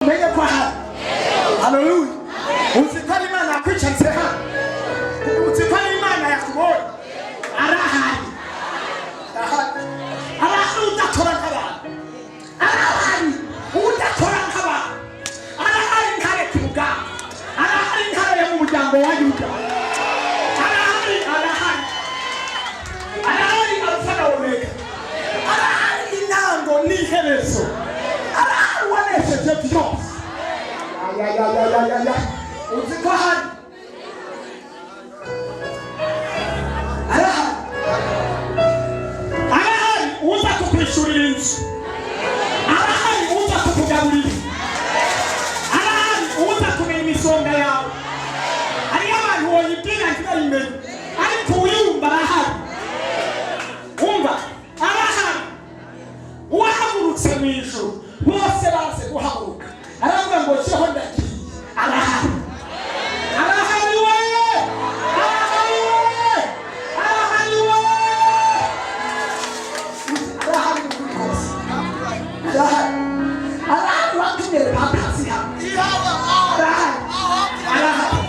Menye kwa haleluya. Uzikali Imana yakwicaritse hano. Uzikali Imana yakubonye. Arahari. Arahari udakora nk'abantu. Arahari udakora nk'abantu. Arahari nkare kibuga. Arahari nkare mu muryango wa Yuda. Arahari Alfa na Omega. Arahari intango n'iherezo. Arahari wanesheje byose. Ya. Uziko hari. Arahari uza kukwishurira inzu. Arahari uza kukugaburira. Arahari uza kumenya imisonga yawe. Hariyo abantu woyibwira ntibayimenye. Ariko uyumva arahari. Umva, arahari. Uwahagurutse mu ijuru bose baze guhaguruka. Aravuga ngo cyeho ndagiye. Arahari. Arahari we. Arahari we. Arahari we. Arahari kuri hose. Arahari. Arahari watumye bakasi hano. Arahari. Arahari.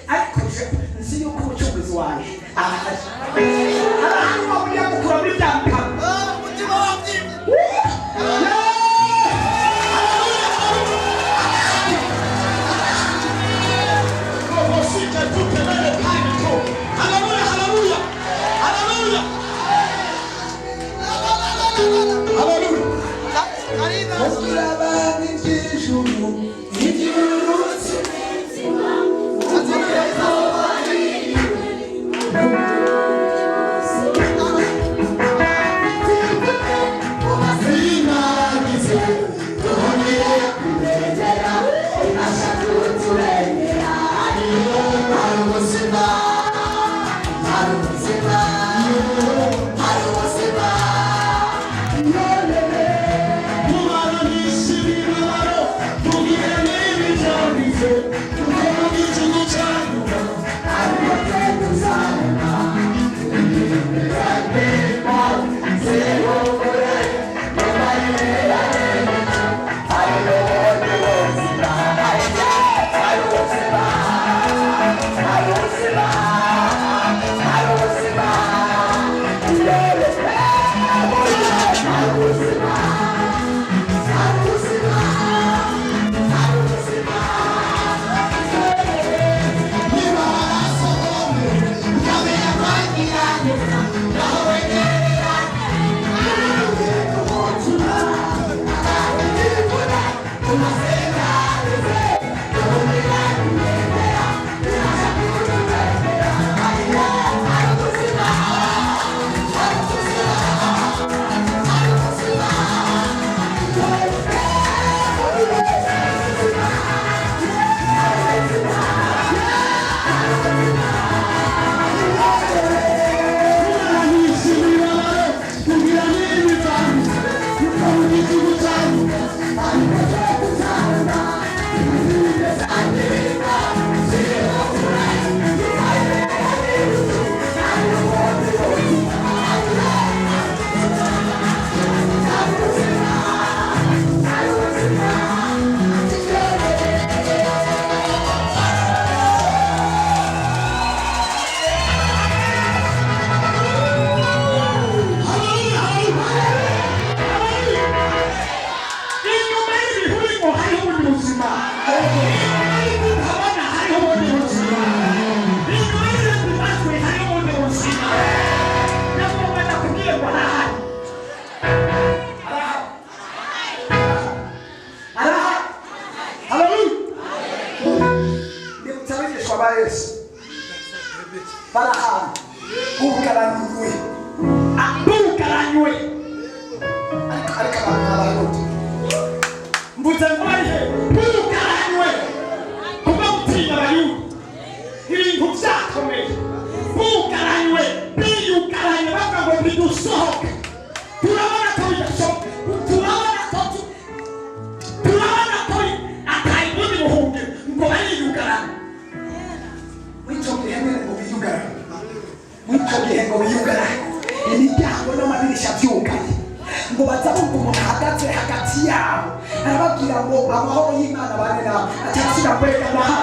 Ariko nzi yuko umucunguzi wawe arahari. Arahari wabuye gukura muri bya mpamvu. Umutima wabyimye. hagati yabo arababwira ngo amahoro y'Imana bane nawe atasubira kwega ndaha